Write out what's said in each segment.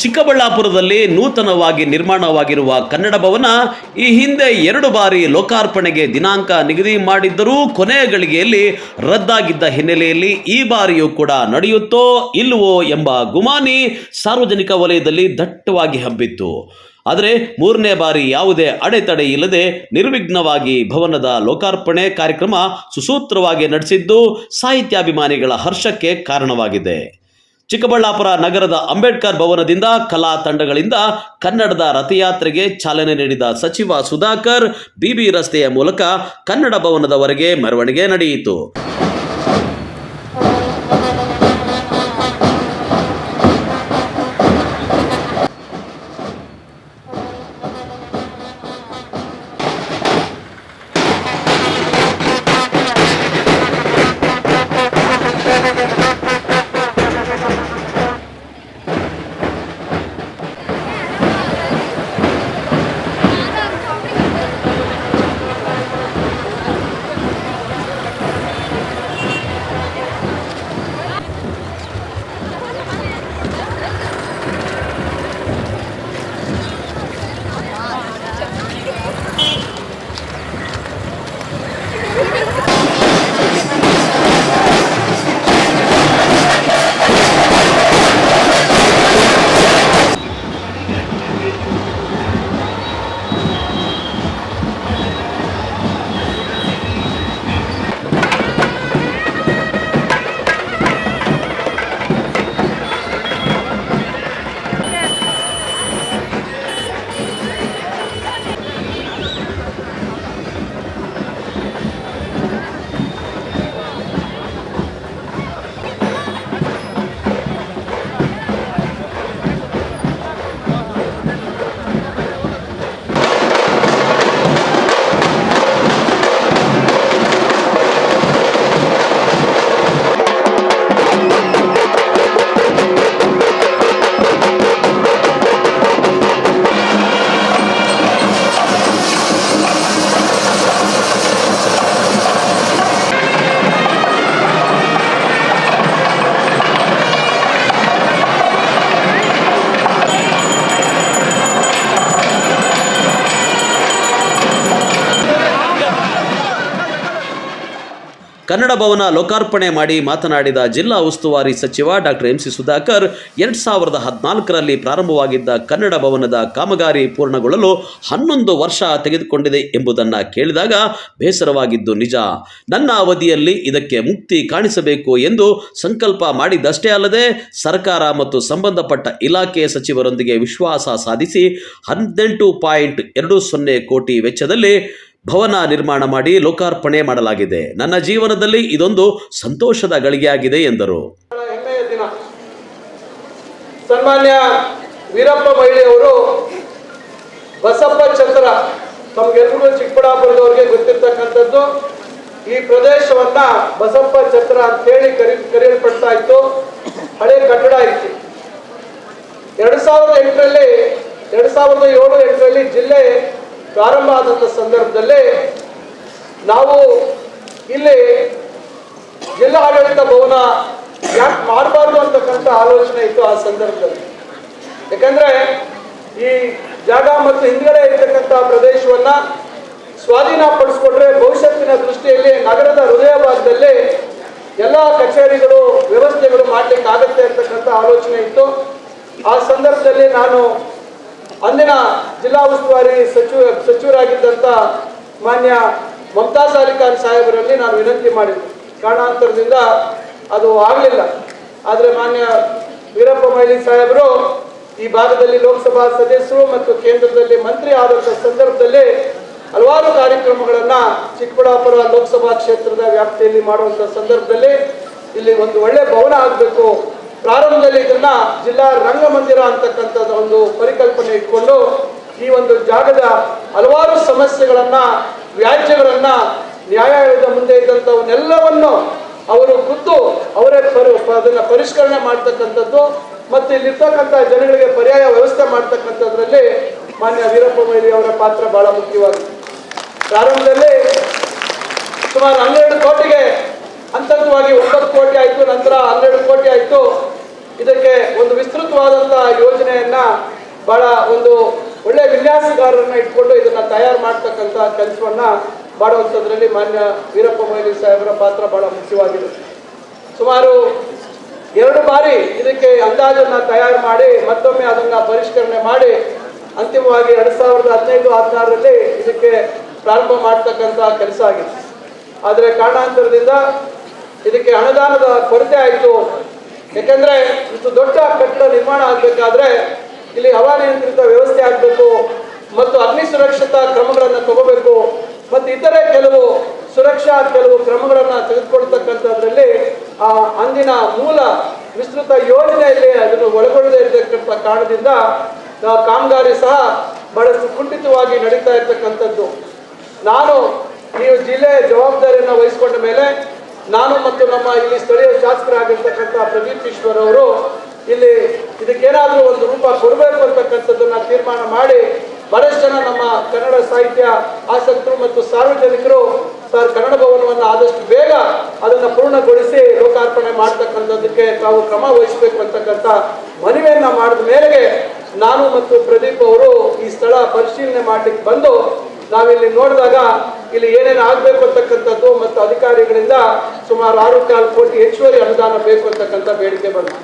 ಚಿಕ್ಕಬಳ್ಳಾಪುರದಲ್ಲಿ ನೂತನವಾಗಿ ನಿರ್ಮಾಣವಾಗಿರುವ ಕನ್ನಡ ಭವನ ಈ ಹಿಂದೆ 2 ಬಾರಿ ಲೋಕಾರ್ಪಣೆಗೆ ದಿನಾಂಕ ನಿಗದಿ ಮಾಡಿದ್ದರೂ ಕೊನೆಯ ಗಳಿಗೆಯಲ್ಲಿ ರದ್ದಾಗಿದ್ದ ಹಿನ್ನೆಲೆಯಲ್ಲಿ ಈ ಬಾರಿಯೂ ಕೂಡ ನಡೆಯುತ್ತೋ ಇಲ್ಲವೋ ಎಂಬ ಗುಮಾನಿ ಸಾರ್ವಜನಿಕ ವಲಯದಲ್ಲಿ ದಟ್ಟವಾಗಿ ಹಬ್ಬಿತ್ತು. ಆದರೆ 3ನೇ ಬಾರಿ ಯಾವುದೇ ಅಡೆತಡೆ ಇಲ್ಲದೆ ನಿರ್ವಿಘ್ನವಾಗಿ ಭವನದ ಲೋಕಾರ್ಪಣೆ ಕಾರ್ಯಕ್ರಮ ಸುಸೂತ್ರವಾಗಿ ನಡೆಸಿದ್ದು ಸಾಹಿತ್ಯಾಭಿಮಾನಿಗಳ ಹರ್ಷಕ್ಕೆ ಕಾರಣವಾಗಿದೆ. ಚಿಕ್ಕಬಳ್ಳಾಪುರ ನಗರದ ಅಂಬೇಡ್ಕರ್ ಭವನದಿಂದ ಕಲಾ ತಂಡಗಳಿಂದ ಕನ್ನಡದ ರಥಯಾತ್ರೆಗೆ ಚಾಲನೆ ನೀಡಿದ ಸಚಿವ ಸುಧಾಕರ್ ಬಿಬಿ ರಸ್ತೆಯ ಮೂಲಕ ಕನ್ನಡ ಭವನದವರೆಗೆ ಮೆರವಣಿಗೆ ನಡೆಯಿತು. ಕನ್ನಡ ಭವನ ಲೋಕಾರ್ಪಣೆ ಮಾಡಿ ಮಾತನಾಡಿದ ಜಿಲ್ಲಾ ಉಸ್ತುವಾರಿ ಸಚಿವ ಡಾಕ್ಟರ್ ಎಂ ಸಿ ಸುಧಾಕರ್ 2014ರಲ್ಲಿ ಪ್ರಾರಂಭವಾಗಿದ್ದ ಕನ್ನಡ ಭವನದ ಕಾಮಗಾರಿ ಪೂರ್ಣಗೊಳ್ಳಲು 11 ವರ್ಷ ತೆಗೆದುಕೊಂಡಿದೆ ಎಂಬುದನ್ನು ಕೇಳಿದಾಗ ಬೇಸರವಾಗಿದ್ದು ನಿಜ. ನನ್ನ ಅವಧಿಯಲ್ಲಿ ಇದಕ್ಕೆ ಮುಕ್ತಿ ಕಾಣಿಸಬೇಕು ಎಂದು ಸಂಕಲ್ಪ ಮಾಡಿದ್ದಷ್ಟೇ ಅಲ್ಲದೆ ಸರ್ಕಾರ ಮತ್ತು ಸಂಬಂಧಪಟ್ಟ ಇಲಾಖೆ ಸಚಿವರೊಂದಿಗೆ ವಿಶ್ವಾಸ ಸಾಧಿಸಿ 18.20 ಕೋಟಿ ವೆಚ್ಚದಲ್ಲಿ ಭವನ ನಿರ್ಮಾಣ ಮಾಡಿ ಲೋಕಾರ್ಪಣೆ ಮಾಡಲಾಗಿದೆ. ನನ್ನ ಜೀವನದಲ್ಲಿ ಇದೊಂದು ಸಂತೋಷದ ಗಳಿಗೆಯಾಗಿದೆ ಎಂದರು. ಹೆಮ್ಮೆಯ ದಿನ. ಸನ್ಮಾನ್ಯ ವೀರಪ್ಪ ಮೊಯ್ಲಿ ಅವರು ಬಸಪ್ಪ ಛತ್ರ, ತಮಗೆಲ್ಲರಿಗೂ ಚಿಕ್ಕಬಳ್ಳಾಪುರದವರಿಗೆ ಗೊತ್ತಿರ್ತಕ್ಕಂಥದ್ದು, ಈ ಪ್ರದೇಶವನ್ನ ಬಸಪ್ಪ ಛತ್ರ ಅಂತ ಹೇಳಿ ಕರೆಯಲ್ಪಡ್ತಾ ಇತ್ತು. ಹಳೆ ಕಟ್ಟಡ ಇತ್ತು. 2008ರಲ್ಲಿ 2007-8ರಲ್ಲಿ ಜಿಲ್ಲೆ ಪ್ರಾರಂಭ ಆದಂಥ ಸಂದರ್ಭದಲ್ಲಿ ನಾವು ಇಲ್ಲಿ ಜಿಲ್ಲಾ ಆಡಳಿತ ಭವನ ಯಾಕೆ ಮಾಡಬಾರ್ದು ಅಂತಕ್ಕಂಥ ಆಲೋಚನೆ ಇತ್ತು ಆ ಸಂದರ್ಭದಲ್ಲಿ. ಯಾಕಂದ್ರೆ ಈ ಜಾಗ ಮತ್ತು ಹಿಂದ್ಗಡೆ ಇರ್ತಕ್ಕಂಥ ಪ್ರದೇಶವನ್ನ ಸ್ವಾಧೀನ ಪಡಿಸ್ಕೊಂಡ್ರೆ ಭವಿಷ್ಯತ್ತಿನ ದೃಷ್ಟಿಯಲ್ಲಿ ನಗರದ ಹೃದಯ ಭಾಗದಲ್ಲಿ ಎಲ್ಲ ಕಚೇರಿಗಳು ವ್ಯವಸ್ಥೆಗಳು ಮಾಡ್ಲಿಕ್ಕೆ ಆಗುತ್ತೆ ಅಂತಕ್ಕಂಥ ಆಲೋಚನೆ ಇತ್ತು. ಆ ಸಂದರ್ಭದಲ್ಲಿ ನಾನು ಅಂದಿನ ಜಿಲ್ಲಾ ಉಸ್ತುವಾರಿ ಸಚಿವರಾಗಿದ್ದಂಥ ಮಾನ್ಯ ಮಮತಾಜ್ ಅಲಿ ಖಾನ್ ಸಾಹೇಬರಲ್ಲಿ ನಾನು ವಿನಂತಿ ಮಾಡಿದ್ದೆ. ಕಾರಣಾಂತರದಿಂದ ಅದು ಆಗಲಿಲ್ಲ. ಆದರೆ ಮಾನ್ಯ ವೀರಪ್ಪ ಮೊಯ್ಲಿ ಸಾಹೇಬರು ಈ ಭಾಗದಲ್ಲಿ ಲೋಕಸಭಾ ಸದಸ್ಯರು ಮತ್ತು ಕೇಂದ್ರದಲ್ಲಿ ಮಂತ್ರಿ ಆದಂಥ ಸಂದರ್ಭದಲ್ಲಿ ಹಲವಾರು ಕಾರ್ಯಕ್ರಮಗಳನ್ನು ಚಿಕ್ಕಬಳ್ಳಾಪುರ ಲೋಕಸಭಾ ಕ್ಷೇತ್ರದ ವ್ಯಾಪ್ತಿಯಲ್ಲಿ ಮಾಡುವಂಥ ಸಂದರ್ಭದಲ್ಲಿ ಇಲ್ಲಿ ಒಂದು ಒಳ್ಳೆ ಭವನ ಆಗಬೇಕು, ಪ್ರಾರಂಭದಲ್ಲಿ ಇದನ್ನ ಜಿಲ್ಲಾ ರಂಗಮಂದಿರ ಅಂತಕ್ಕಂಥದ್ದು ಒಂದು ಪರಿಕಲ್ಪನೆ ಇಟ್ಕೊಂಡು ಈ ಒಂದು ಜಾಗದ ಹಲವಾರು ಸಮಸ್ಯೆಗಳನ್ನ, ವ್ಯಾಜ್ಯಗಳನ್ನ, ನ್ಯಾಯಾಲಯದ ಮುಂದೆ ಇದ್ದಂಥವನ್ನೆಲ್ಲವನ್ನು ಅವರು ಖುದ್ದು ಅವರೇ ಅದನ್ನ ಪರಿಷ್ಕರಣೆ ಮಾಡ್ತಕ್ಕಂಥದ್ದು ಮತ್ತು ಇಲ್ಲಿರ್ತಕ್ಕಂಥ ಜನಗಳಿಗೆ ಪರ್ಯಾಯ ವ್ಯವಸ್ಥೆ ಮಾಡ್ತಕ್ಕಂಥದ್ರಲ್ಲಿ ಮಾನ್ಯ ವೀರಪ್ಪ ಮೊಯ್ಲಿ ಅವರ ಪಾತ್ರ ಬಹಳ ಮುಖ್ಯವಾಗಿದೆ. ಪ್ರಾರಂಭದಲ್ಲಿ ಸುಮಾರು 12 ಕೋಟಿಗೆ ಹಂತವಾಗಿ 9 ಕೋಟಿ ಆಯಿತು, ನಂತರ 12 ಕೋಟಿ ಆಯಿತು. ಇದಕ್ಕೆ ಒಂದು ವಿಸ್ತೃತವಾದಂತಹ ಯೋಜನೆಯನ್ನ ಬಹಳ ಒಂದು ಒಳ್ಳೆ ವಿನ್ಯಾಸಗಾರರನ್ನ ಇಟ್ಕೊಂಡು ಇದನ್ನ ತಯಾರು ಮಾಡ್ತಕ್ಕಂಥ ಕೆಲಸವನ್ನ ಮಾಡುವಂಥದ್ರಲ್ಲಿ ಮಾನ್ಯ ವೀರಪ್ಪ ಮೊಯ್ಲಿ ಸಾಹೇಬರ ಪಾತ್ರ ಬಹಳ ಮುಖ್ಯವಾಗಿದೆ. ಸುಮಾರು 2 ಬಾರಿ ಇದಕ್ಕೆ ಅಂದಾಜನ್ನ ತಯಾರು ಮಾಡಿ ಮತ್ತೊಮ್ಮೆ ಅದನ್ನ ಪರಿಷ್ಕರಣೆ ಮಾಡಿ ಅಂತಿಮವಾಗಿ 2015-16ರಲ್ಲಿ ಇದಕ್ಕೆ ಪ್ರಾರಂಭ ಮಾಡ್ತಕ್ಕಂಥ ಕೆಲಸ ಆಗಿದೆ. ಆದರೆ ಕಾರಣಾಂತರದಿಂದ ಇದಕ್ಕೆ ಅನುದಾನದ ಕೊರತೆ ಆಯಿತು. ಯಾಕಂದ್ರೆ ಇಷ್ಟು ದೊಡ್ಡ ಕಟ್ಟಡ ನಿರ್ಮಾಣ ಆಗಬೇಕಾದ್ರೆ ಇಲ್ಲಿ ಹವಾನಿಯಂತ್ರಿತ ವ್ಯವಸ್ಥೆ ಆಗಬೇಕು ಮತ್ತು ಅಗ್ನಿ ಸುರಕ್ಷತಾ ಕ್ರಮಗಳನ್ನು ತಗೋಬೇಕು ಮತ್ತು ಇತರೆ ಕೆಲವು ಸುರಕ್ಷಾ ಕ್ರಮಗಳನ್ನು ತೆಗೆದುಕೊಳ್ತಕ್ಕಂಥದ್ರಲ್ಲಿ ಅಂದಿನ ಮೂಲ ವಿಸ್ತೃತ ಯೋಜನೆಯಲ್ಲಿ ಅದನ್ನು ಒಳಗೊಳ್ಳದೇ ಇರತಕ್ಕಂಥ ಕಾರಣದಿಂದ ಕಾಮಗಾರಿ ಸಹ ಬಹಳಷ್ಟು ಕುಂಠಿತವಾಗಿ ನಡೀತಾ ಇರ್ತಕ್ಕಂಥದ್ದು. ನಾನು ನೀವು ಜಿಲ್ಲೆಯ ಜವಾಬ್ದಾರಿಯನ್ನು ವಹಿಸಿಕೊಂಡ ಮೇಲೆ ನಾನು ಮತ್ತು ನಮ್ಮ ಇಲ್ಲಿ ಸ್ಥಳೀಯ ಶಾಸಕರಾಗಿರ್ತಕ್ಕಂಥ ಪ್ರದೀಪ್ ಈಶ್ವರ್ ಅವರು ಇಲ್ಲಿ ಇದಕ್ಕೇನಾದರೂ ಒಂದು ರೂಪ ಕೊಡಬೇಕು ಅಂತಕ್ಕಂಥದ್ದನ್ನ ತೀರ್ಮಾನ ಮಾಡಿ ಬಹಳಷ್ಟು ಜನ ನಮ್ಮ ಕನ್ನಡ ಸಾಹಿತ್ಯ ಆಸಕ್ತರು ಮತ್ತು ಸಾರ್ವಜನಿಕರು ಸರ್ ಕನ್ನಡ ಭವನವನ್ನು ಆದಷ್ಟು ಬೇಗ ಅದನ್ನು ಪೂರ್ಣಗೊಳಿಸಿ ಲೋಕಾರ್ಪಣೆ ಮಾಡ್ತಕ್ಕಂಥದ್ದಕ್ಕೆ ತಾವು ಕ್ರಮ ವಹಿಸಬೇಕು ಅಂತಕ್ಕಂಥ ಮನವಿಯನ್ನ ಮಾಡಿದ ಮೇರೆಗೆ ನಾನು ಮತ್ತು ಪ್ರದೀಪ್ ಅವರು ಈ ಸ್ಥಳ ಪರಿಶೀಲನೆ ಮಾಡಲಿಕ್ಕೆ ಬಂದು ನಾವಿಲ್ಲಿ ನೋಡಿದಾಗ ಇಲ್ಲಿ ಏನೇನು ಆಗಬೇಕು ಅಂತಕ್ಕಂಥದ್ದು ಮತ್ತು ಅಧಿಕಾರಿಗಳಿಂದ ಸುಮಾರು 6.25 ಕೋಟಿ ಹೆಚ್ಚುವರಿ ಅನುದಾನ ಬೇಕು ಅಂತಕ್ಕಂಥ ಬೇಡಿಕೆ ಬಂತು.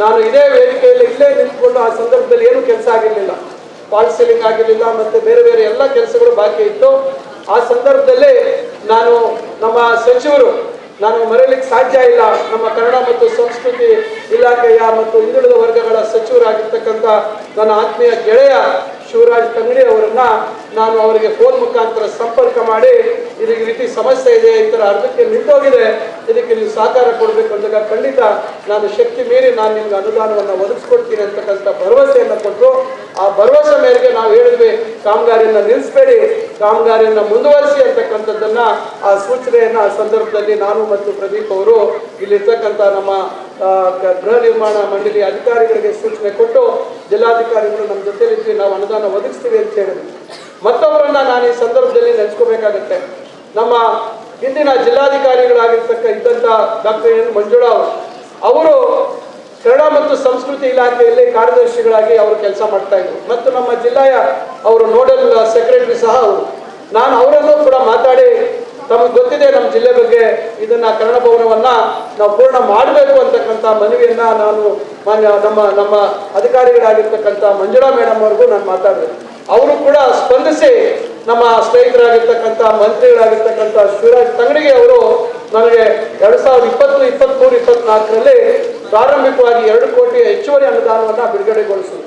ನಾನು ಇದೇ ವೇದಿಕೆಯಲ್ಲಿ ಇಲ್ಲೇ ನಿಂತ್ಕೊಂಡು ಆ ಸಂದರ್ಭದಲ್ಲಿ ಏನು ಕೆಲಸ ಆಗಿರಲಿಲ್ಲ, ಫಾಲ್ ಸೀಲಿಂಗ್ ಆಗಿರಲಿಲ್ಲ ಮತ್ತು ಬೇರೆ ಬೇರೆ ಎಲ್ಲ ಕೆಲಸಗಳು ಬಾಕಿ ಇತ್ತು. ಆ ಸಂದರ್ಭದಲ್ಲಿ ನಾನು ನಮ್ಮ ಸಚಿವರು ನಾನು ಮರೆಯಲಿಕ್ಕೆ ಸಾಧ್ಯ ಇಲ್ಲ, ನಮ್ಮ ಕನ್ನಡ ಮತ್ತು ಸಂಸ್ಕೃತಿ ಇಲಾಖೆಯ ಮತ್ತು ಹಿಂದುಳಿದ ವರ್ಗಗಳ ಸಚಿವರಾಗಿರ್ತಕ್ಕಂಥ ನನ್ನ ಆತ್ಮೀಯ ಗೆಳೆಯ ಶಿವರಾಜ್ ತಂಗಡಿ ಅವರನ್ನ ನಾನು ಅವರಿಗೆ ಫೋನ್ ಮುಖಾಂತರ ಸಂಪರ್ಕ ಮಾಡಿ ಇದಕ್ಕೆ ರೀತಿ ಸಮಸ್ಯೆ ಇದೆ, ಈ ಥರ ಅರ್ಧಕ್ಕೆ ನಿಂತೋಗಿದೆ, ಇದಕ್ಕೆ ನೀವು ಸಹಕಾರ ಕೊಡಬೇಕು ಅಂದಾಗ ಖಂಡಿತ ನಾನು ಶಕ್ತಿ ಮೀರಿ ನಾನು ನಿಮ್ಗೆ ಅನುದಾನವನ್ನು ಒದಗಿಸ್ಕೊಡ್ತೀನಿ ಅಂತಕ್ಕಂಥ ಭರವಸೆಯನ್ನು ಕೊಟ್ಟರು. ಆ ಭರವಸೆ ಮೇರೆಗೆ ನಾವು ಹೇಳಿದ್ವಿ ಕಾಮಗಾರಿಯನ್ನು ನಿಲ್ಲಿಸಬೇಡಿ, ಕಾಮಗಾರಿಯನ್ನು ಮುಂದುವರಿಸಿ ಅಂತಕ್ಕಂಥದ್ದನ್ನ ಆ ಸೂಚನೆಯನ್ನು ಆ ಸಂದರ್ಭದಲ್ಲಿ ನಾನು ಮತ್ತು ಪ್ರದೀಪ್ ಅವರು ಇಲ್ಲಿರ್ತಕ್ಕಂಥ ನಮ್ಮ ಗೃಹ ನಿರ್ಮಾಣ ಮಂಡಳಿ ಅಧಿಕಾರಿಗಳಿಗೆ ಸೂಚನೆ ಕೊಟ್ಟು ಜಿಲ್ಲಾಧಿಕಾರಿಗಳು ನಮ್ಮ ಜೊತೆಲಿದ್ದು ನಾವು ಅನುದಾನ ಒದಗಿಸ್ತೀವಿ ಅಂತ ಹೇಳಿದ್ವಿ. ಮತ್ತೊಬ್ಬರನ್ನ ನಾನು ಈ ಸಂದರ್ಭದಲ್ಲಿ ನೆನೆಸ್ಕೋಬೇಕಾಗತ್ತೆ. ನಮ್ಮ ಹಿಂದಿನ ಇದ್ದಂಥ ಡಾಕ್ಟರ್ ಎನ್ ಮಂಜುಳಾ ಅವರು ಕನ್ನಡ ಮತ್ತು ಸಂಸ್ಕೃತಿ ಇಲಾಖೆಯಲ್ಲಿ ಕಾರ್ಯದರ್ಶಿಗಳಾಗಿ ಅವರು ಕೆಲಸ ಮಾಡ್ತಾ ಇದ್ರು ಮತ್ತು ನಮ್ಮ ಜಿಲ್ಲೆಯ ಅವರು ನೋಡಲ್ ಸೆಕ್ರೆಟರಿ ಸಹ ಅವರು. ನಾನು ಅವರನ್ನು ಕೂಡ ಮಾತಾಡಿ ತಮಗೆ ಗೊತ್ತಿದೆ ನಮ್ಮ ಜಿಲ್ಲೆ ಬಗ್ಗೆ, ಇದನ್ನ ಕನ್ನಡ ಭವನವನ್ನ ನಾವು ಪೂರ್ಣ ಮಾಡಬೇಕು ಅಂತಕ್ಕಂಥ ಮನವಿಯನ್ನ ನಾನು ಮಾನ್ಯ ನಮ್ಮ ಅಧಿಕಾರಿಗಳಾಗಿರ್ತಕ್ಕಂಥ ಮಂಜುಳಾ ಮೇಡಮ್ ಅವ್ರಿಗೂ ನಾನು ಮಾತಾಡಿದೆ. ಅವರು ಕೂಡ ಸ್ಪಂದಿಸಿ ನಮ್ಮ ಸ್ನೇಹಿತರಾಗಿರ್ತಕ್ಕಂಥ ಮಂತ್ರಿಗಳಾಗಿರ್ತಕ್ಕಂಥ ಶಿವರಾಜ್ ತಂಗಡಿಗೆ ಅವರು ನನಗೆ 2020, 23, 24ರಲ್ಲಿ ಪ್ರಾರಂಭಿಕವಾಗಿ 2 ಕೋಟಿ ಹೆಚ್ಚುವರಿ ಅನುದಾನವನ್ನು ಬಿಡುಗಡೆಗೊಳಿಸಿದರು.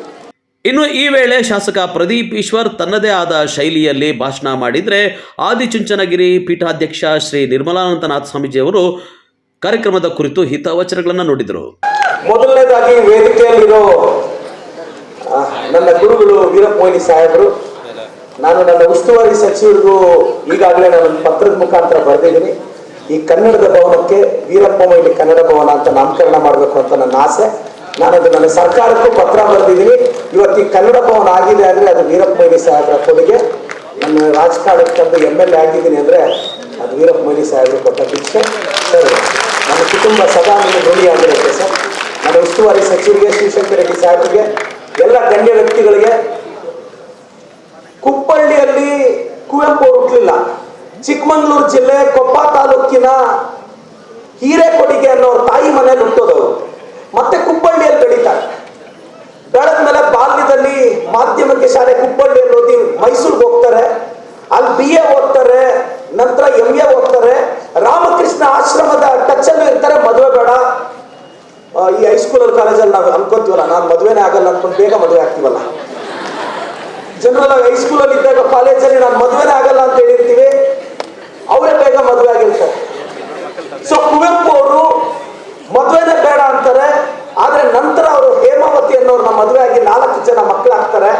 ಇನ್ನು ಈ ವೇಳೆ ಶಾಸಕ ಪ್ರದೀಪ್ ಈಶ್ವರ್ ತನ್ನದೇ ಆದ ಶೈಲಿಯಲ್ಲಿ ಭಾಷಣ ಮಾಡಿದರೆ ಆದಿಚುಂಚನಗಿರಿ ಪೀಠಾಧ್ಯಕ್ಷ ಶ್ರೀ ನಿರ್ಮಲಾನಂದನಾಥ ಸ್ವಾಮೀಜಿಯವರು ಕಾರ್ಯಕ್ರಮದ ಕುರಿತು ಹಿತವಚನಗಳನ್ನು ನುಡಿದರು. ಮೊದಲನೇದಾಗಿ ವೇದಿಕೆಯಲ್ಲಿರೋ ನನ್ನ ಗುರುಗಳು ವೀರಪ್ಪ ಮೊಯ್ಲಿ ಸಾಹೇಬರು, ನಾನು ನನ್ನ ಉಸ್ತುವಾರಿ ಸಚಿವರಿಗೂ ಈಗಾಗಲೇ ನಾನು ಪತ್ರದ ಮುಖಾಂತರ ಬರೆದಿದ್ದೀನಿ. ಈ ಕನ್ನಡದ ಭವನಕ್ಕೆ ವೀರಪ್ಪ ಮೊಯ್ಲಿ ಕನ್ನಡ ಭವನ ಅಂತ ನಾಮಕರಣ ಮಾಡಬೇಕು ಅಂತ ನನ್ನ ಆಸೆ. ನಾನದು ನನ್ನ ಸರ್ಕಾರಕ್ಕೂ ಪತ್ರ ಬರೆದಿದ್ದೀನಿ. ಇವತ್ತು ಈ ಕನ್ನಡ ಭವನ ಆಗಿದೆ ಅಂದರೆ ಅದು ವೀರಪ್ಪ ಮೊಯ್ಲಿ ಸಾಹೇಬರ ಕೊಡುಗೆ. ನನ್ನ ರಾಜಕಾರಣಕ್ಕೆ MLA ಆಗಿದ್ದೀನಿ ಅಂದರೆ ಅದು ವೀರಪ್ಪ ಮೊಯ್ಲಿ ಸಾಹೇಬರು ಕೊಟ್ಟ ಭಿಕ್ಷೆ. ಸರ್, ನನ್ನ ಕುಟುಂಬ ಸದಾ ನಿಮ್ಮ ಋಣಿಯಾಗಿರುತ್ತೆ ಸರ್. ನನ್ನ ಉಸ್ತುವಾರಿ ಸಚಿವರಿಗೆ, ಶಿವಶಂಕರ ರೆಡ್ಡಿ ಸಾಹೇಬರಿಗೆ, ಎಲ್ಲ ಗಣ್ಯ ವ್ಯಕ್ತಿಗಳಿಗೆ. ಕುಪ್ಪಳ್ಳಿಯಲ್ಲಿ ಕುವೆಂಪು ಅವರು ಹುಟ್ಟಲಿಲ್ಲ. ಚಿಕ್ಕಮಗಳೂರು ಜಿಲ್ಲೆ ಕೊಪ್ಪ ತಾಲೂಕಿನ ಹಿರೇಕೊಡಿಗೆ ಅನ್ನೋರು ತಾಯಿ ಮನೆಯಲ್ಲಿ ಹುಟ್ಟೋದವರು. ಮತ್ತೆ ಕುಪ್ಪಳ್ಳಿಯಲ್ಲಿ ಬೆಳೀತಾರೆ. ಬೆಳೆದ್ಮೇಲೆ ಬಾಲ್ಯದಲ್ಲಿ ಮಾಧ್ಯಮಿಕ ಶಾಲೆ ಕುಪ್ಪಳ್ಳಿಯಲ್ಲಿ ಓದಿ ಮೈಸೂರಿಗೆ ಹೋಗ್ತಾರೆ. ಅಲ್ಲಿ BA ಓದ್ತಾರೆ, ನಂತರ MA ಓದ್ತಾರೆ. ರಾಮಕೃಷ್ಣ ಆಶ್ರಮದ ಟಚಲ್ಲಿ ಇರ್ತಾರೆ. ಮದುವೆ ಬೇಡ, ಈ ಹೈಸ್ಕೂಲಲ್ಲಿ ಕಾಲೇಜಲ್ಲಿ ನಾವು ಅನ್ಕೊಂತೀವಲ್ಲ, ನಾನು ಮದುವೆನೇ ಆಗಲ್ಲ ಅನ್ಕೊಂಡು ಬೇಗ ಮದುವೆ ಆಗ್ತೀವಲ್ಲ. ಜನರಲ್ ಹೈಸ್ಕೂಲಲ್ಲಿ ಇದ್ದಾಗ ಕಾಲೇಜಲ್ಲಿ ನಾನು ಮದುವೆನೇ ಆಗಲ್ಲ ಅಂತ ಹೇಳಿರ್ತೀವಿ, ಅವರೇ ಬೇಗ ಮದುವೆ ಆಗಿರ್ತಾರೆ. ಸೊ ಕುವೆಂಪು ಅವರು ಮದುವೆನೇ ಬೇಡ ಅಂತಾರೆ. ಆದ್ರೆ ನಂತರ ಅವರು ಹೇಮಾವತಿ ಅನ್ನೋರು ನಮ್ಮ ಮದುವೆ ಆಗಿ 4 ಜನ ಮಕ್ಕಳಾಗ್ತಾರೆ.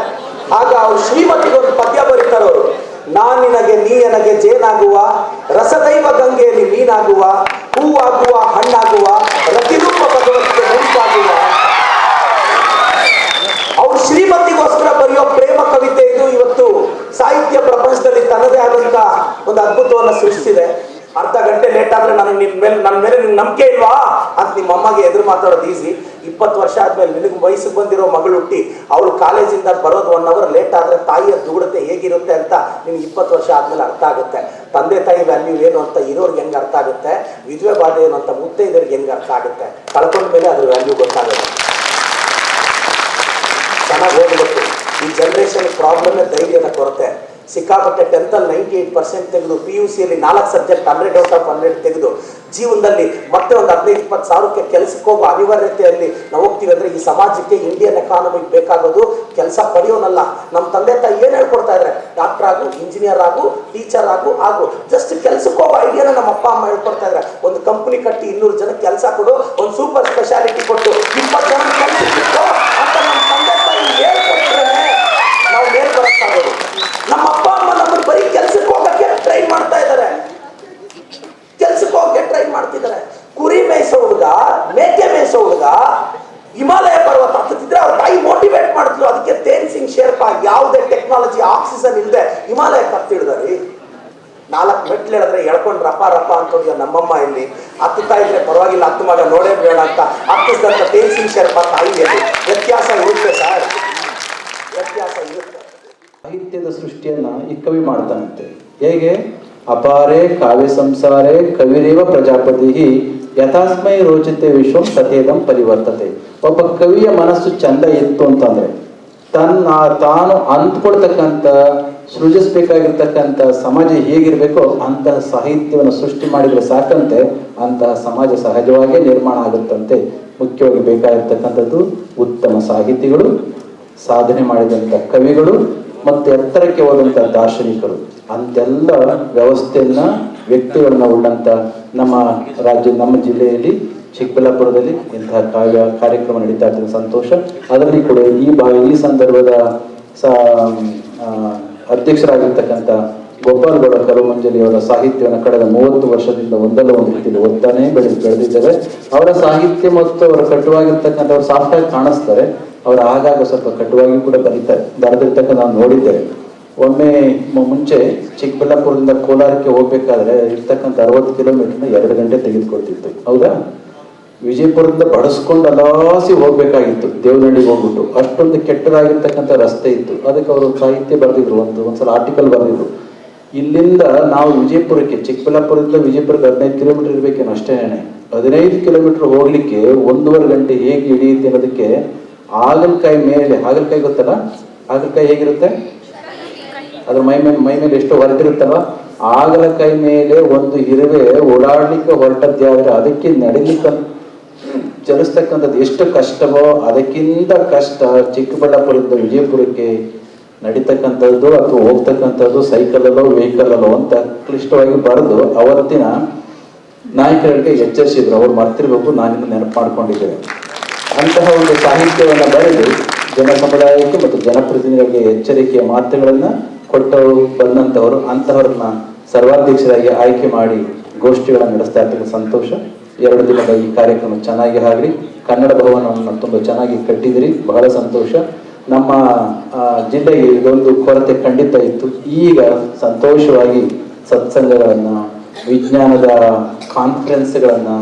ಆಗ ಅವ್ರು ಶ್ರೀಮತಿಗೆ ಒಂದು ಪದ್ಯ ಬರೀತಾರೆ ಅವರು. ನಾನಿನಗೆ ನೀ ನನಗೆ ಜೇನಾಗುವ, ರಸದೈವ ಗಂಗೆಯಲ್ಲಿ ಮೀನಾಗುವ, ಹೂವಾಗುವ ಹಣ್ಣಾಗುವ, ರತಿರೂಪ ಭಗವತಿಗೆ ಮುಡಿಪಾಗುವ. ಅವ್ರು ಶ್ರೀಮತಿಗೋಸ್ಕರ ಬರೆಯೋ ಪ್ರೇಮ ಕವಿತೆ ಇದು ಇವತ್ತು ಸಾಹಿತ್ಯ ಪ್ರಪಂಚದಲ್ಲಿ ತನ್ನದೇ ಆದಂತ ಒಂದು ಅದ್ಭುತವನ್ನ ಸೃಷ್ಟಿಸಿದೆ. ಅರ್ಧ ಗಂಟೆ ಲೇಟ್ ಆದ್ರೆ ನನ್ನ ಮೇಲೆ ನಂಬಿಕೆ ಇಲ್ವಾ ಅಂತ ನಿಮ್ಮ ಅಮ್ಮಗೆ ಎದುರು ಮಾತಾಡೋದು ಈಸಿ. 20 ವರ್ಷ ಆದ್ಮೇಲೆ ನಿನಗೆ ವಯಸ್ಸಿಗೆ ಬಂದಿರೋ ಮಗಳು ಹುಟ್ಟಿ ಅವಳು ಕಾಲೇಜಿಂದ ಬರೋದು 1 hour ಲೇಟ್ ಆದ್ರೆ ತಾಯಿಯ ದುಗುಡತೆ ಹೇಗಿರುತ್ತೆ ಅಂತ ನಿಮ್ಗೆ 20 ವರ್ಷ ಆದ್ಮೇಲೆ ಅರ್ಥ ಆಗುತ್ತೆ. ತಂದೆ ತಾಯಿ ವ್ಯಾಲ್ಯೂ ಏನು ಅಂತ ಇರೋರ್ಗೆ ಹೆಂಗೆ ಅರ್ಥ ಆಗುತ್ತೆ, ವಿಧವೆ ಬಾಧೆ ಏನು ಅಂತ ಮುತ್ತೈದರಿಗೆ ಹೆಂಗೆ ಅರ್ಥ ಆಗುತ್ತೆ, ಕಳ್ಕೊಂಡ ಮೇಲೆ ಅದ್ರ ವ್ಯಾಲ್ಯೂ ಗೊತ್ತಾಗುತ್ತೆ. ಚೆನ್ನಾಗಿ ಓದಬೇಕು. ಈ ಜನರೇಷನ್ ಪ್ರಾಬ್ಲಮ್ ಧೈರ್ಯದ ಕೊರತೆ. ಸಿಕ್ಕಾಪಟ್ಟೆ 10th 98% ತೆಗೆದು PUCಯಲ್ಲಿ 4 ಸಬ್ಜೆಕ್ಟ್ 100 out of 100 ತೆಗೆದು ಜೀವನದಲ್ಲಿ ಮತ್ತೆ ಒಂದು 15-20 ಸಾವಿರಕ್ಕೆ ಕೆಲಸಕ್ಕೆ ಹೋಗೋ ಅನಿವಾರ್ಯತೆಯಲ್ಲಿ ನಾವು ಹೋಗ್ತೀವಿ ಅಂದ್ರೆ ಈ ಸಮಾಜಕ್ಕೆ ಇಂಡಿಯನ್ ಎಕಾನಮಿಗೆ ಬೇಕಾಗೋದು ಕೆಲಸ ಪಡೆಯೋನಲ್ಲ. ನಮ್ಮ ತಂದೆ ತಾಯಿ ಏನ್ ಹೇಳ್ಕೊಡ್ತಾ ಇದ್ದಾರೆ, ಡಾಕ್ಟರ್ ಆಗು, ಇಂಜಿನಿಯರ್ ಆಗು, ಟೀಚರ್ ಆಗು ಜಸ್ಟ್ ಕೆಲ್ಸಕ್ಕೆ ಹೋಗೋ ಐಡಿಯಾನ ನಮ್ಮ ಅಪ್ಪ ಅಮ್ಮ ಹೇಳ್ಕೊಡ್ತಾ ಇದ್ದಾರೆ. ಒಂದು ಕಂಪನಿ ಕಟ್ಟಿ 200 ಜನಕ್ಕೆ ಕೆಲಸ ಕೊಡು, ಒಂದು ಸೂಪರ್ ಸ್ಪೆಷಾಲಿಟಿ ಕೊಟ್ಟು 20 ಜನ ಕೆಲಸ ಅಂತ ನಮ್ಮ ತಂದೆ ತಾಯಿ ಹೇಳ್ಕೊಡ್ತಾರೆ. ನಾವು ಮೇಲ್ ಬರಕ್ಕಾಗೋದು. ನಮ್ಮ ಅಪ್ಪ ಅಮ್ಮ ನಮ್ಮನ್ನು ಬರೀ ಕೆಲ್ಸಕ್ಕೆ ಹೋಗಕ್ಕೆ ಟ್ರೈನ್ ಮಾಡ್ತಾ ಇದ್ದಾರೆ, ಕೆಲ್ಸಕ್ಕೆ ಹೋಗಕ್ಕೆ ಟ್ರೈನ್ ಮಾಡ್ತಿದ್ದಾರೆ. ಕುರಿ ಮೇಯಿಸೋ ಹುಡುಗ, ಮೇಕೆ ಮೇಯಿಸೋ ಹುಡುಗ ಹಿಮಾಲಯ ಪರ್ವತ ಹತ್ತಿದ್ರೆ ಅವ್ರ ತಾಯಿ ಮೋಟಿವೇಟ್ ಮಾಡಿದ್ಲು. ಅದಕ್ಕೆ ತೇನ್ ಸಿಂಗ್ ಶೇರ್ಪಾ ಯಾವುದೇ ಟೆಕ್ನಾಲಜಿ ಆಕ್ಸಿಜನ್ ಇಲ್ಲದೆ ಹಿಮಾಲಯಕ್ಕೆ ಹತ್ತಿಡ್ದಾರಿ. 4 ಮೆಟ್ಲು ಹೇಳಿದ್ರೆ ಎಳ್ಕೊಂಡು ರಪ್ಪ ಅಂತ ನಮ್ಮಮ್ಮ ಇಲ್ಲಿ ಹತ್ತುತ್ತಾ ಇದ್ರೆ ಪರವಾಗಿಲ್ಲ, ಹತ್ತು ಮಗ ನೋಡೇ ಬೇಡ ಅಂತ ಹತ್ತಿಸಿದಂತ ತೇನ್ ಸಿಂಗ್ ಶೇರ್ಪಾ ತಾಯಿಯಲ್ಲಿ ವ್ಯತ್ಯಾಸ ಇರುತ್ತೆ ಸರ್, ವ್ಯತ್ಯಾಸ ಇರುತ್ತೆ. ಸಾಹಿತ್ಯದ ಸೃಷ್ಟಿಯನ್ನ ಈ ಕವಿ ಮಾಡ್ತಾನಂತೆ. ಹೇಗೆ? ಅಪಾರೆ ಕಾವ್ಯ ಸಂಸಾರೇ ಕವಿರೇವ ಪ್ರಜಾಪತಿ ಯಥಾಸ್ಮೈ ರೋಚತೆ ವಿಶ್ವಂ ತಥೇದಂ ಪರಿವರ್ತತೆ. ಒಬ್ಬ ಕವಿಯ ಮನಸ್ಸು ಚಂದ ಇತ್ತು ಅಂತಂದ್ರೆ ತಾನು ಅಂದ್ಕೊಳ್ತಕ್ಕಂಥ ಸೃಜಿಸ್ಬೇಕಾಗಿರ್ತಕ್ಕಂಥ ಸಮಾಜ ಹೇಗಿರ್ಬೇಕೋ ಅಂತಹ ಸಾಹಿತ್ಯವನ್ನು ಸೃಷ್ಟಿ ಮಾಡಿದ್ರೆ ಸಾಕಂತೆ ಅಂತಹ ಸಮಾಜ ಸಹಜವಾಗಿ ನಿರ್ಮಾಣ ಆಗುತ್ತಂತೆ. ಮುಖ್ಯವಾಗಿ ಬೇಕಾಗಿರ್ತಕ್ಕಂಥದ್ದು ಉತ್ತಮ ಸಾಹಿತಿಗಳು, ಸಾಧನೆ ಮಾಡಿದಂಥ ಕವಿಗಳು ಮತ್ತು ಎತ್ತರಕ್ಕೆ ಹೋದಂಥ ದಾರ್ಶನಿಕರು. ಅಂತೆಲ್ಲ ವ್ಯವಸ್ಥೆಯನ್ನ ವ್ಯಕ್ತಿಗಳನ್ನ ಉಳ್ಳಂತ ನಮ್ಮ ನಮ್ಮ ಜಿಲ್ಲೆಯಲ್ಲಿ ಚಿಕ್ಕಬಳ್ಳಾಪುರದಲ್ಲಿ ಇಂತಹ ಕಾರ್ಯಕ್ರಮ ನಡೀತಾ ಇರ್ತದೆ, ಸಂತೋಷ. ಅದರಲ್ಲಿ ಕೂಡ ಈ ಸಂದರ್ಭದ ಅಧ್ಯಕ್ಷರಾಗಿರ್ತಕ್ಕಂಥ ಗೋಪಾಲಗೌಡ ಕರುಮಂಜಲಿ ಅವರ ಸಾಹಿತ್ಯವನ್ನು ಕಳೆದ 30 ವರ್ಷದಿಂದ ಒಂದಲ್ಲ ಒಂದು ರೀತಿಯಲ್ಲಿ ಓದ್ತಾನೆ ಬೆಳೆದಿದ್ದಾರೆ. ಅವರ ಸಾಹಿತ್ಯ ಮತ್ತು ಅವರ ಕಟ್ಟುವಾಗಿರ್ತಕ್ಕಂಥ ಅವ್ರು ಸಾಫ್ಟ್ ಆಗಿ ಕಾಣಿಸ್ತಾರೆ, ಅವರು ಆಗಾಗ ಸ್ವಲ್ಪ ಕಟ್ಟುವಾಗಿ ಕೂಡ ಬರೆದಿರ್ತಕ್ಕಂಥ ನಾವು ನೋಡಿದ್ದೇವೆ. ಒಮ್ಮೆ ಮುಂಚೆ ಚಿಕ್ಕಬಳ್ಳಾಪುರದಿಂದ ಕೋಲಾರಕ್ಕೆ ಹೋಗ್ಬೇಕಾದ್ರೆ ಇರ್ತಕ್ಕಂಥ 60 ಕಿಲೋಮೀಟರ್ನ 2 ಗಂಟೆ ತೆಗೆದುಕೊಳ್ತಿತ್ತು. ಹೌದಾ? ವಿಜಯಪುರದಿಂದ ಬಡಿಸ್ಕೊಂಡು ಅಲಾಸಿ ಹೋಗ್ಬೇಕಾಗಿತ್ತು ದೇವನಹಳ್ಳಿಗೆ ಹೋಗ್ಬಿಟ್ಟು. ಅಷ್ಟೊಂದು ಕೆಟ್ಟದಾಗಿರ್ತಕ್ಕಂಥ ರಸ್ತೆ ಇತ್ತು. ಅದಕ್ಕೆ ಅವರು ಸಾಹಿತ್ಯ ಬರೆದಿದ್ರು, ಒಂದ್ಸಲ ಆರ್ಟಿಕಲ್ ಬರೆದಿದ್ರು. ಇಲ್ಲಿಂದ ನಾವು ವಿಜಯಪುರಕ್ಕೆ, ಚಿಕ್ಕಬಳ್ಳಾಪುರದಿಂದ ವಿಜಯಪುರಕ್ಕೆ 15 ಕಿಲೋಮೀಟರ್ ಇರ್ಬೇಕೇನೋ ಅಷ್ಟೇನೆ. 15 ಕಿಲೋಮೀಟರ್ ಹೋಗ್ಲಿಕ್ಕೆ 1.5 ಗಂಟೆ ಹೇಗೆ ಹಿಡಿಯುತ್ತೆ ಅನ್ನೋದಕ್ಕೆ ಹಾಗಲಕಾಯಿ ಮೇಲೆ, ಹಾಗಲಕಾಯಿ ಗೊತ್ತಲ್ಲ, ಹಾಗಲಕಾಯಿ ಹೇಗಿರುತ್ತೆ, ಅದ್ರ ಮೈ ಮೇಲೆ ಎಷ್ಟು ಹೊರಟಿರುತ್ತಲ್ಲ, ಹಾಗಲಕಾಯಿ ಮೇಲೆ ಒಂದು ಇರುವೆ ಓಡಾಡ್ಲಿಕ್ಕೆ ಹೊರಟದ್ದಾದ್ರೆ ಅದಕ್ಕೆ ನಡಿಲಿಕ್ಕೆ ಚಲಿಸ್ತಕ್ಕಂಥದ್ದು ಎಷ್ಟು ಕಷ್ಟವೋ ಅದಕ್ಕಿಂತ ಕಷ್ಟ ಚಿಕ್ಕಬಳ್ಳಾಪುರದಿಂದ ವಿಜಯಪುರಕ್ಕೆ ನಡೀತಕ್ಕಂಥದ್ದು ಅಥವಾ ಹೋಗ್ತಕ್ಕಂಥದ್ದು ಸೈಕಲಲ್ಲೋ ವೆಹಿಕಲಲ್ಲೋ ಅಂತ ಕ್ಲಿಷ್ಟವಾಗಿ ಬರೆದು ಅವತ್ತಿನ ನಾಯಕರಿಗೆ ಎಚ್ಚರಿಸಿದ್ರು. ಅವ್ರು ಮರ್ತಿರ್ಬೇಕು, ನಾನಿನ್ನು ನೆನಪು ಮಾಡ್ಕೊಂಡಿದ್ದೇನೆ. ಅಂತಹ ಒಂದು ಸಾಹಿತ್ಯವನ್ನು ಬರೆದು ಜನ ಸಮುದಾಯಕ್ಕೆ ಮತ್ತು ಜನಪ್ರತಿನಿಧಿಗಳಿಗೆ ಎಚ್ಚರಿಕೆಯ ಮಾತುಗಳನ್ನು ಕೊಟ್ಟು ಬಂದಂಥವರು. ಅಂತಹವ್ರನ್ನ ಸರ್ವಾಧ್ಯಕ್ಷರಾಗಿ ಆಯ್ಕೆ ಮಾಡಿ ಗೋಷ್ಠಿಗಳನ್ನು ನಡೆಸ್ತಾ ಇರ್ತಕ್ಕಂಥ ಸಂತೋಷ. 2 ದಿನದ ಈ ಕಾರ್ಯಕ್ರಮ ಚೆನ್ನಾಗಿ ಆಗಲಿ. ಕನ್ನಡ ಭವನವನ್ನು ತುಂಬ ಚೆನ್ನಾಗಿ ಕಟ್ಟಿದಿರಿ, ಬಹಳ ಸಂತೋಷ. ನಮ್ಮ ಜಿಲ್ಲೆಗೆ ಇದೊಂದು ಕೊರತೆ ಖಂಡಿತ ಇತ್ತು. ಈಗ ಸಂತೋಷವಾಗಿ ಸತ್ಸಂಗಗಳನ್ನು, ವಿಜ್ಞಾನದ ಕಾನ್ಫರೆನ್ಸ್ಗಳನ್ನು,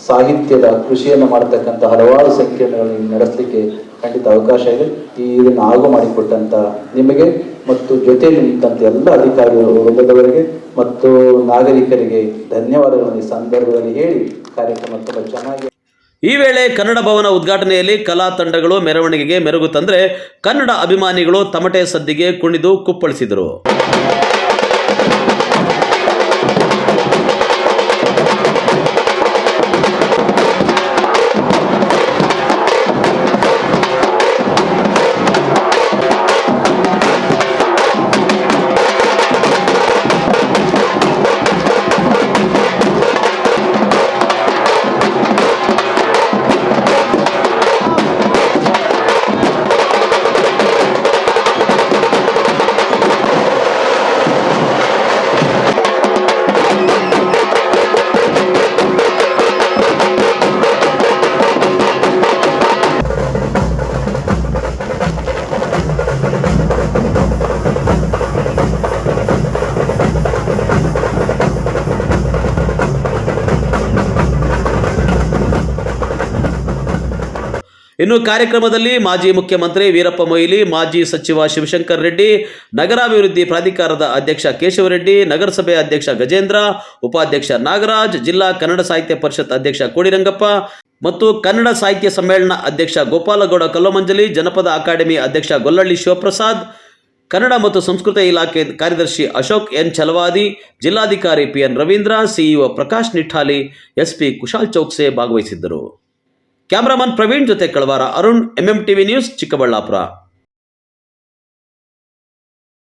ಸಾಹಿತ್ಯದ ಕೃಷಿಯನ್ನು ಮಾಡತಕ್ಕಂಥ ಹಲವಾರು ಸಂಕೀರ್ಣಗಳನ್ನು ನಡೆಸಲಿಕ್ಕೆ ಖಂಡಿತ ಅವಕಾಶ ಇದೆ. ಇದನ್ನು ಆಗು ಮಾಡಿಕೊಟ್ಟಂತ ನಿಮಗೆ ಮತ್ತು ಜೊತೆಯಲ್ಲಿ ನಿಂತಂತ ಎಲ್ಲ ಅಧಿಕಾರಿ ವೃಂದದವರಿಗೆ ಮತ್ತು ನಾಗರಿಕರಿಗೆ ಧನ್ಯವಾದಗಳನ್ನು ಈ ಸಂದರ್ಭದಲ್ಲಿ ಹೇಳಿ ಕಾರ್ಯಕ್ರಮ ತುಂಬ ಚೆನ್ನಾಗಿ. ಈ ವೇಳೆ ಕನ್ನಡ ಭವನ ಉದ್ಘಾಟನೆಯಲ್ಲಿ ಕಲಾ ತಂಡಗಳು ಮೆರವಣಿಗೆಗೆ ಮೆರುಗು ತಂದರೆ ಕನ್ನಡ ಅಭಿಮಾನಿಗಳು ತಮಟೆ ಸದ್ದಿಗೆ ಕುಣಿದು ಕುಪ್ಪಳಿಸಿದರು. ಇನ್ನು ಕಾರ್ಯಕ್ರಮದಲ್ಲಿ ಮಾಜಿ ಮುಖ್ಯಮಂತ್ರಿ ವೀರಪ್ಪ ಮೊಯ್ಲಿ, ಮಾಜಿ ಸಚಿವ ಶಿವಶಂಕರ್ ರೆಡ್ಡಿ, ನಗರಾಭಿವೃದ್ಧಿ ಪ್ರಾಧಿಕಾರದ ಅಧ್ಯಕ್ಷ ಕೇಶವರೆಡ್ಡಿ, ನಗರಸಭೆ ಅಧ್ಯಕ್ಷ ಗಜೇಂದ್ರ, ಉಪಾಧ್ಯಕ್ಷ ನಾಗರಾಜ್, ಜಿಲ್ಲಾ ಕನ್ನಡ ಸಾಹಿತ್ಯ ಪರಿಷತ್ ಅಧ್ಯಕ್ಷ ಕೋಡಿರಂಗಪ್ಪ ಮತ್ತು ಕನ್ನಡ ಸಾಹಿತ್ಯ ಸಮ್ಮೇಳನ ಅಧ್ಯಕ್ಷ ಗೋಪಾಲಗೌಡ ಕಲ್ಲುಮಂಜಲಿ, ಜನಪದ ಅಕಾಡೆಮಿ ಅಧ್ಯಕ್ಷ ಗೊಲ್ಲಳ್ಳಿ ಶಿವಪ್ರಸಾದ್, ಕನ್ನಡ ಮತ್ತು ಸಂಸ್ಕೃತಿ ಇಲಾಖೆ ಕಾರ್ಯದರ್ಶಿ ಅಶೋಕ್ ಎನ್ ಛಲವಾದಿ, ಜಿಲ್ಲಾಧಿಕಾರಿ PN Ravindra, CEO Prakash Nithali, SP Kushal Chouksey ಭಾಗವಹಿಸಿದ್ದರು. ಕ್ಯಾಮರಾಮನ್ ಪ್ರವೀಣ್ ಜೊತೆ Kalavara Arun, MM TV news, Chikkaballapur.